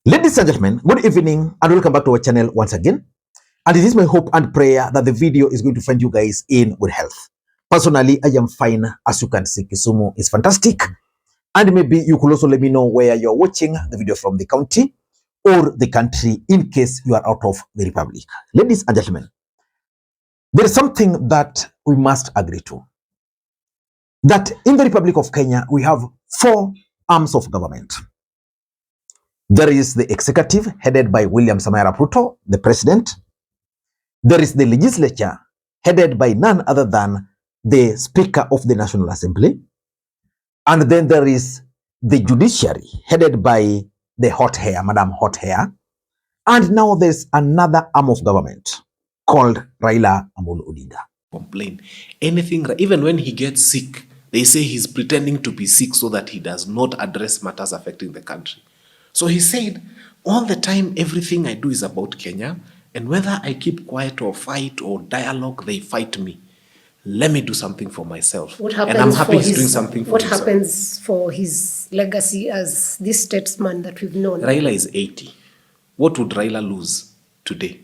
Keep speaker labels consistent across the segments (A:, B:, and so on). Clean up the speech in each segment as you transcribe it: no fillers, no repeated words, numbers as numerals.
A: Ladies and gentlemen, good evening and welcome back to our channel once again. And it is my hope and prayer that the video is going to find you guys in good health. Personally, I am fine. As you can see, Kisumu is fantastic. And maybe you could also let me know where you're watching the video from, the county or the country, in case you are out of the republic. Ladies and gentlemen, there is something that we must agree to. That in the Republic of Kenya, we have four arms of government. There is the executive, headed by William Ruto, the president. There is the legislature, headed by none other than the Speaker of the National Assembly. And then there is the judiciary, headed by the hot hair, Madam Hot Hair. And now there's another arm of government called Raila Odinga.
B: Complain anything, even when he gets sick, they say he's pretending to be sick so that he does not address matters affecting the country. So he said, all the time, everything I do is about Kenya, and whether I keep quiet or fight or dialogue, they fight me. Let me do something for myself.
C: What happens,
B: and I'm happy he's doing something for himself.
C: What happens for his legacy as this statesman that we've known?
B: Raila is 80. What would Raila lose today?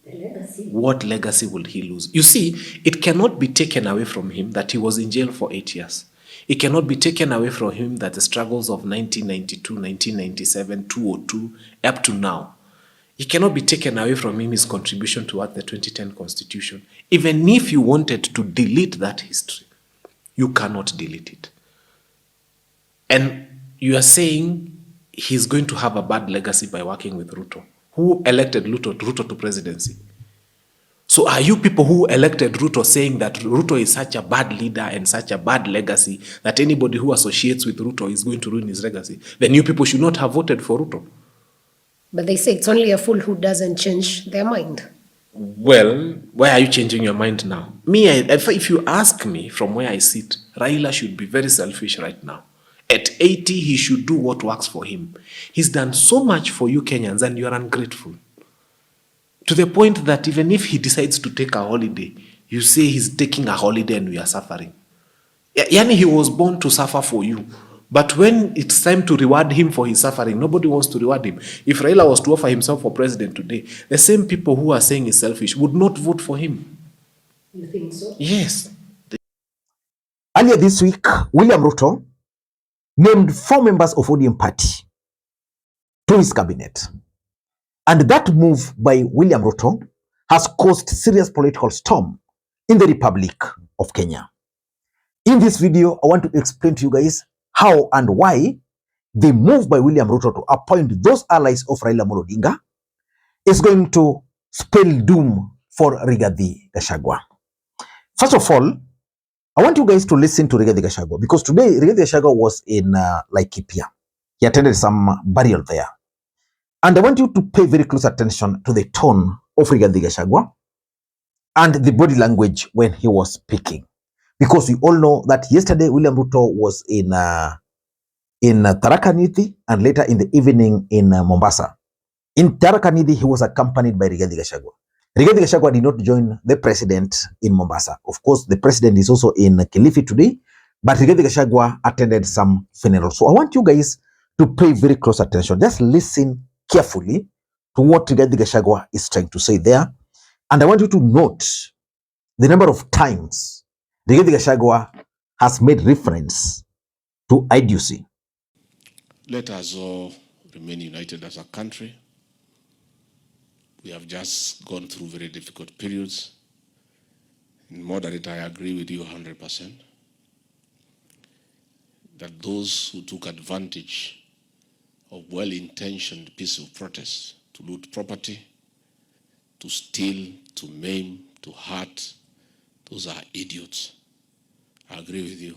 C: The legacy.
B: What legacy will he lose? You see, it cannot be taken away from him that he was in jail for 8 years. It cannot be taken away from him that the struggles of 1992, 1997, 2002, up to now. It cannot be taken away from him his contribution towards the 2010 constitution. Even if you wanted to delete that history, you cannot delete it. And you are saying he's going to have a bad legacy by working with Ruto. Who elected Ruto to presidency? So are you people who elected Ruto saying that Ruto is such a bad leader and such a bad legacy that anybody who associates with Ruto is going to ruin his legacy? Then you people should not have voted for Ruto.
C: But they say it's only a fool who doesn't change their mind.
B: Well, why are you changing your mind now? If you ask me from where I sit, Raila should be very selfish right now. At 80, he should do what works for him. He's done so much for you Kenyans and you are ungrateful. To the point that even if he decides to take a holiday, you say he's taking a holiday and we are suffering. Yani he was born to suffer for you. But when it's time to reward him for his suffering, nobody wants to reward him. If Raila was to offer himself for president today, the same people who are saying he's selfish would not vote for him.
C: You think so?
B: Yes.
A: Earlier this week, William Ruto named 4 members of ODM party to his cabinet. And that move by William Ruto has caused serious political storm in the Republic of Kenya. In this video, I want to explain to you guys how and why the move by William Ruto to appoint those allies of Raila Odinga is going to spell doom for Rigathi Gachagua. First of all, I want you guys to listen to Rigathi Gachagua because today Rigathi Gachagua was in Laikipia. He attended some burial there. And I want you to pay very close attention to the tone of Rigathi Gachagua and the body language when he was speaking. Because we all know that yesterday William Ruto was in Tharaka Nithi and later in the evening in Mombasa. In Tharaka Nithi, he was accompanied by Rigathi Gachagua. Rigathi Gachagua did not join the president in Mombasa. Of course, the president is also in Kilifi today, but Rigathi Gachagua attended some funeral. So I want you guys to pay very close attention. Just listen carefully to what Rigathi Gachagua is trying to say there. And I want you to note the number of times Rigathi Gachagua has made reference to idiocy.
D: Let us all remain united as a country. We have just gone through very difficult periods. In moderate, I agree with you 100%. That those who took advantage of well-intentioned peaceful protests to loot property, to steal, to maim, to hurt, those are idiots. I agree with you.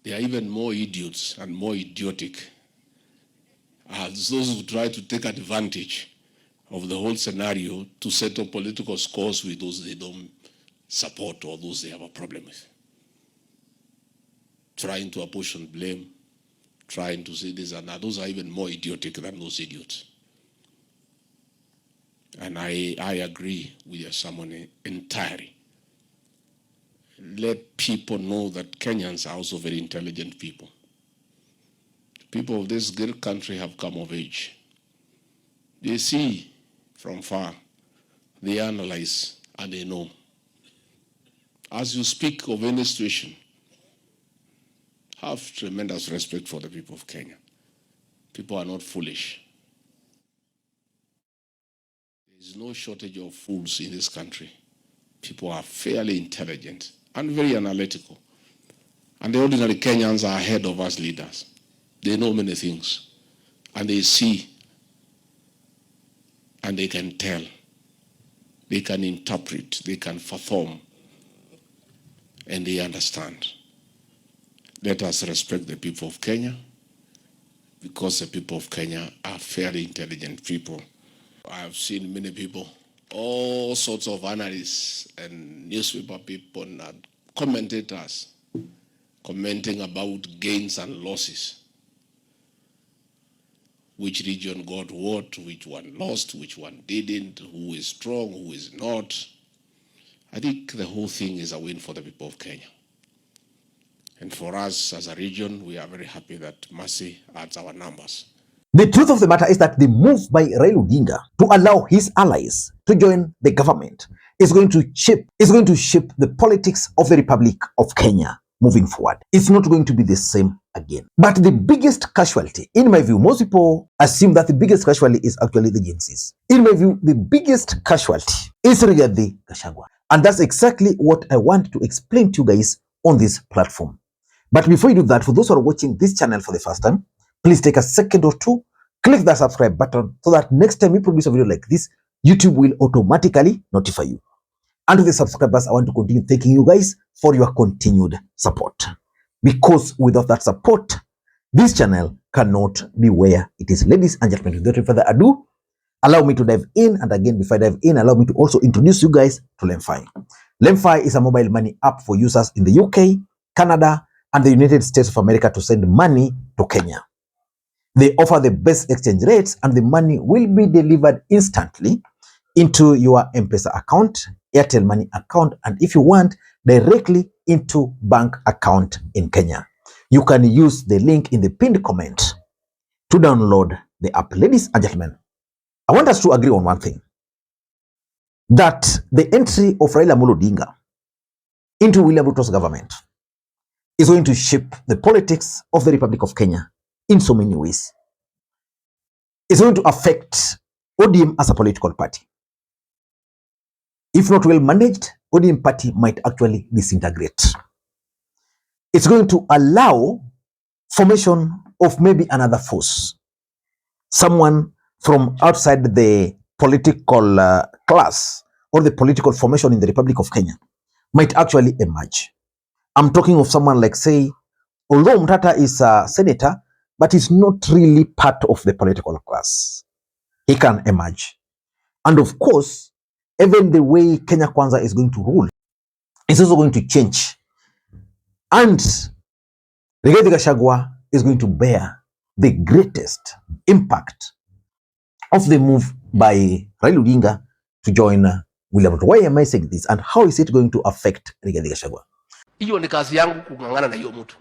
D: There are even more idiots and more idiotic as those who try to take advantage of the whole scenario to settle political scores with those they don't support or those they have a problem with. Trying to apportion blame, trying to say this and that. Those are even more idiotic than those idiots. And I agree with your sermon entirely. Let people know that Kenyans are also very intelligent people. People of this great country have come of age. They see from far, they analyze, and they know. As you speak of any situation, have tremendous respect for the people of Kenya. People are not foolish. There is no shortage of fools in this country. People are fairly intelligent and very analytical. And the ordinary Kenyans are ahead of us leaders. They know many things. And they see, and they can tell. They can interpret, they can perform, and they understand. Let us respect the people of Kenya, because the people of Kenya are fairly intelligent people. I have seen many people, all sorts of analysts and newspaper people and commentators commenting about gains and losses. Which region got what, which one lost, which one didn't, who is strong, who is not. I think the whole thing is a win for the people of Kenya. And for us as a region, we are very happy that Mercy adds our numbers.
A: The truth of the matter is that the move by Raila Odinga to allow his allies to join the government is going to shape the politics of the Republic of Kenya moving forward. It's not going to be the same again. But the biggest casualty, in my view, most people assume that the biggest casualty is actually the Gen Zs. In my view, the biggest casualty is Rigathi Gachagua. And that's exactly what I want to explain to you guys on this platform. But before you do that, for those who are watching this channel for the first time, please take a second or two, click that subscribe button so that next time we produce a video like this, YouTube will automatically notify you. And to the subscribers, I want to continue thanking you guys for your continued support. Because without that support, this channel cannot be where it is. Ladies and gentlemen, without further ado, allow me to dive in. And again, before I dive in, allow me to also introduce you guys to LemFi. LemFi is a mobile money app for users in the UK, Canada, and the United States of America to send money to Kenya. They offer the best exchange rates, and the money will be delivered instantly into your M-Pesa account, Airtel Money account, and if you want, directly into bank account in Kenya. You can use the link in the pinned comment to download the app. Ladies and gentlemen, I want us to agree on one thing, that the entry of Raila Odinga into William Ruto's government is going to shape the politics of the Republic of Kenya in so many ways. It's going to affect ODM as a political party. If not well managed, ODM party might actually disintegrate. It's going to allow formation of maybe another force. Someone from outside the political class or the political formation in the Republic of Kenya might actually emerge. I'm talking of someone like, say, although Mtata is a senator, but he's not really part of the political class. He can emerge. And of course, even the way Kenya Kwanza is going to rule is also going to change. And Rigathi Gachagua is going to bear the greatest impact of the move by Raila Odinga to join William Ruto. Why am I saying this? And how is it going to affect Rigathi Gachagua?
E: Hiyo ni kazi yangu kungangana na hiyo mtu.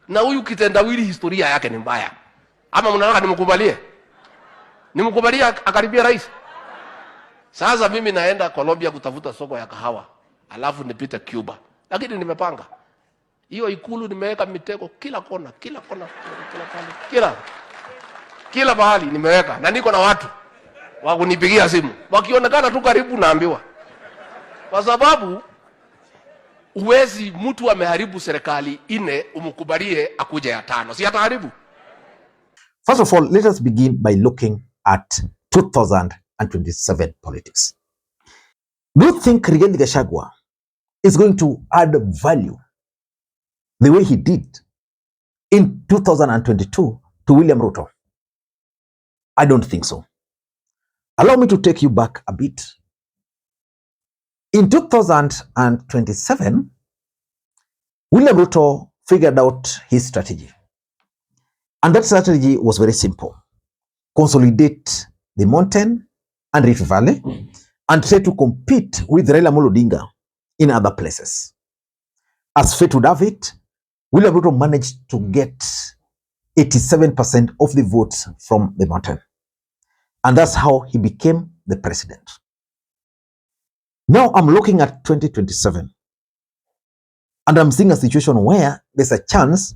E: Na huyu kitendawili historia yake ni mbaya. Ama mnataka nimkubalie? Nimkubalie akaribia rais? Sasa mimi naenda Colombia kutafuta soko ya kahawa. Alafu nipita Cuba. Lakini nimepanga. Hiyo ikulu nimeweka mitego kila kona, kila mahali nimeweka. Na niko na watu wa kunipigia simu. Wakionekana tu karibu naambiwa. Kwa sababu uwezi mtu ameharibu serikali ine umkubalie akuje ya tano. Si ataharibu?
A: First of all, let us begin by looking at 2027 politics. Do you think Rigathi Gachagua is going to add value the way he did in 2022 to William Ruto? I don't think so. Allow me to take you back a bit. In 2027, William Ruto figured out his strategy. And that strategy was very simple. Consolidate the mountain and Rift Valley and try to compete with Raila Odinga in other places. As fate would have it, William Ruto managed to get 87% of the votes from the mountain. And that's how he became the president. Now I'm looking at 2027, and I'm seeing a situation where there's a chance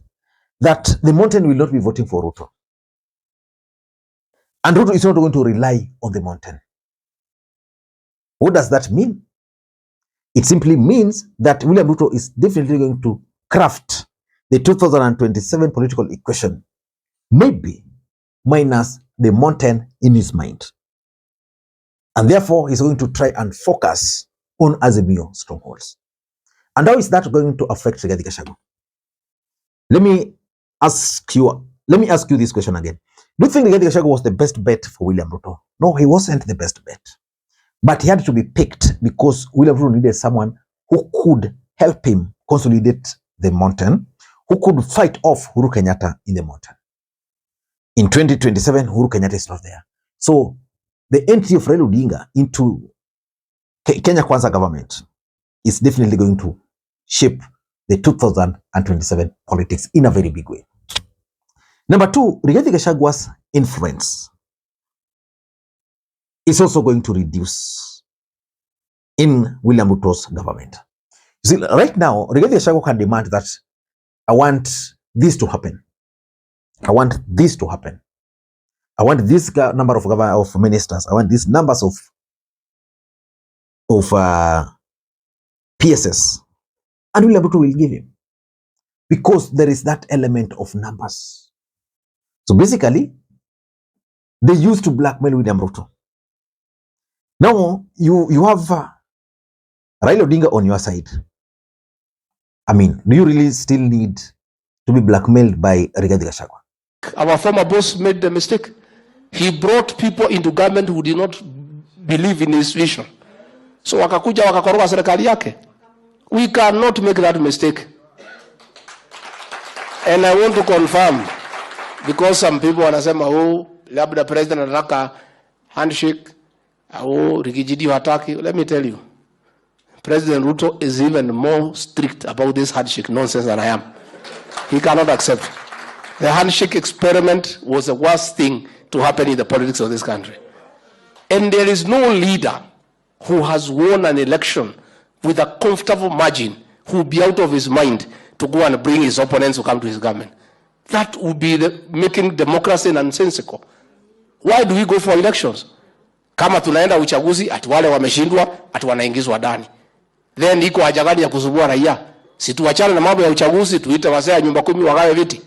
A: that the mountain will not be voting for Ruto. And Ruto is not going to rely on the mountain. What does that mean? It simply means that William Ruto is definitely going to craft the 2027 political equation, maybe minus the mountain in his mind. And therefore, he's going to try and focus on Azimio strongholds. And how is that going to affect Rigathi Gachagua? Let me ask you this question again. Do you think Rigathi Gachagua was the best bet for William Ruto? No, he wasn't the best bet. But he had to be picked because William Ruto needed someone who could help him consolidate the mountain, who could fight off Uhuru Kenyatta in the mountain. In 2027, Uhuru Kenyatta is not there. So the entry of Raila Odinga into Kenya Kwanza government is definitely going to shape the 2027 politics in a very big way. Number two, Rigathi Gachagua's influence is also going to reduce in William Ruto's government. You see, right now, Rigathi Gachagua can demand that I want this to happen. I want this to happen. I want this number of ministers. I want these numbers of PSS. And William Ruto will give him. Because there is that element of numbers. So basically, they used to blackmail William Ruto. Now, you have Raila Odinga on your side. I mean, do you really still need to be blackmailed by Rigathi Gachagua?
E: Our former boss made the mistake. He brought people into government who did not believe in his vision. So wakakuja wakakoroga serikali yake. We cannot make that mistake. And I want to confirm, because some people wanasema, oh, labda president anataka handshake, oh, Rigijidi hataki. Let me tell you, President Ruto is even more strict about this handshake nonsense than I am. He cannot accept. The handshake experiment was the worst thing to happen in the politics of this country. And there is no leader who has won an election with a comfortable margin who will be out of his mind to go and bring his opponents to come to his government. That would be making democracy nonsensical. Why do we go for elections? Kama tunaenda uchaguzi, ati wale wameshindwa, ati wanaingizwa ndani. Then iko haja gani ya kuzubua raia? Si tuachane na mambo ya uchaguzi, tuite wasea nyumba 10 wagawe viti.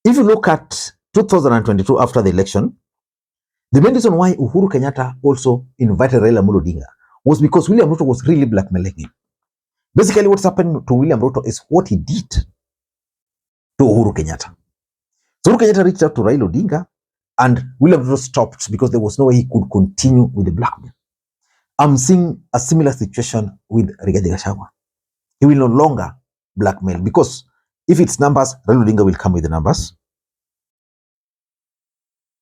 A: If you look at 2022 after the election, the main reason why Uhuru Kenyatta also invited Raila Odinga was because William Ruto was really blackmailing him. Basically, what's happened to William Ruto is what he did to Uhuru Kenyatta. So Uhuru Kenyatta reached out to Raila Odinga, and William Ruto stopped because there was no way he could continue with the blackmail. I'm seeing a similar situation with Rigathi Gachagua. He will no longer blackmail because if it's numbers, Raila Odinga will come with the numbers,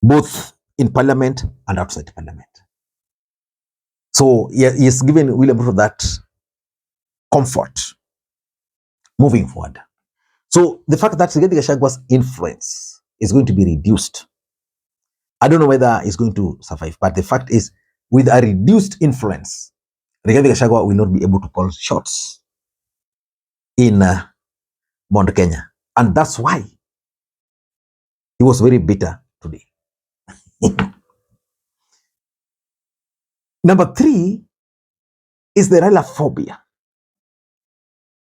A: both in parliament and outside parliament. So he has given William Ruto that comfort moving forward. So the fact that Rigathi Gachagua's influence is going to be reduced, I don't know whether it's going to survive, but the fact is, with a reduced influence, Rigathi Gachagua will not be able to call shots in Mount Kenya. And that's why he was very bitter today. Number 3 is the Raila phobia.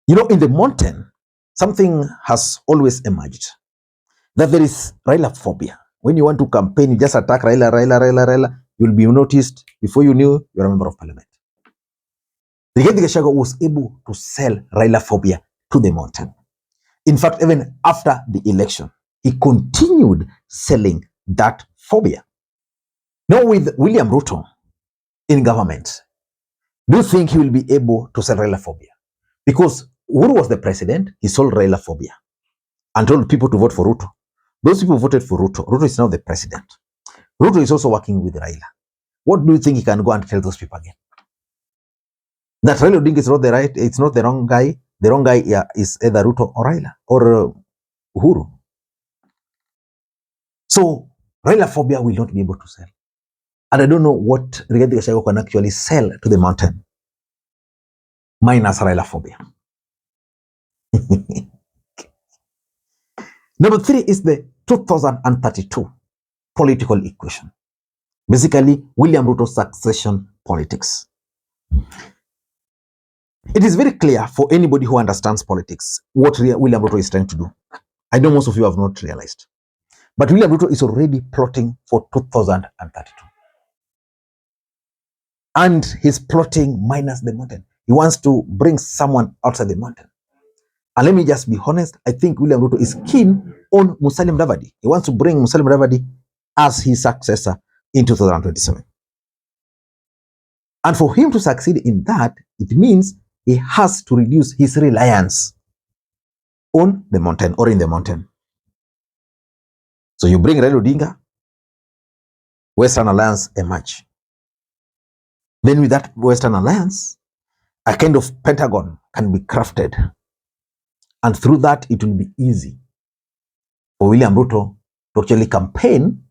A: You know, in the mountain, something has always emerged, that there is Raila phobia. When you want to campaign, you just attack Raila, you'll be noticed. Before you knew, you're a member of parliament. Rigathi Gachagua was able to sell Raila phobia to the mountain. In fact, even after the election, he continued selling that phobia. Now with William Ruto in government, do you think he will be able to sell Raila phobia? Because Uhuru was the president, he sold Raila phobia and told people to vote for Ruto. Those people voted for Ruto. Ruto is now the president. Ruto is also working with Raila. What do you think he can go and tell those people again? That Raila Odinga is not the right, it's not the wrong guy. The wrong guy is either Ruto or Raila or Uhuru. So Raila phobia will not be able to sell. And I don't know what Rigathi Gachagua can actually sell to the mountain, minus Raila phobia. Number 3 is the 2032 political equation. Basically, William Ruto's succession politics. It is very clear for anybody who understands politics what William Ruto is trying to do. I know most of you have not realized. But William Ruto is already plotting for 2032. And he's plotting minus the mountain. He wants to bring someone outside the mountain. And let me just be honest, I think William Ruto is keen on Musalia Mudavadi. He wants to bring Musalia Mudavadi as his successor in 2027. And for him to succeed in that, it means he has to reduce his reliance on the mountain or in the mountain. So you bring Raila Odinga, Western Alliance emerge. Then with that Western Alliance, a kind of pentagon can be crafted. And through that, it will be easy for William Ruto to actually campaign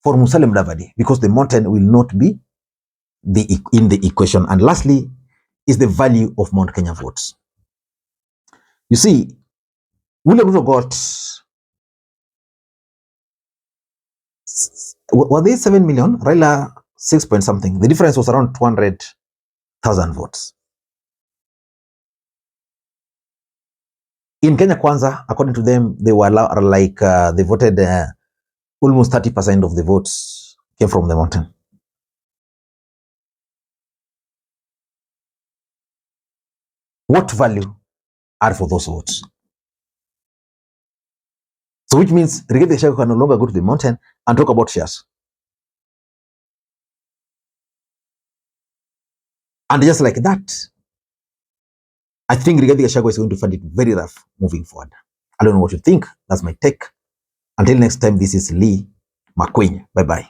A: for Musalia Mudavadi because the mountain will not be in the equation. And lastly, is the value of Mount Kenya votes. You see, William Ruto got, were they 7 million? Raila 6 point something. The difference was around 200,000 votes. In Kenya Kwanza, according to them, they were like, they voted almost 30% of the votes came from the mountain. What value are for those votes? So which means Rigathi Gachagua can no longer go to the mountain and talk about shares. And just like that, I think Rigathi Gachagua is going to find it very rough moving forward. I don't know what you think. That's my take. Until next time, this is Lee Makwiny. Bye-bye.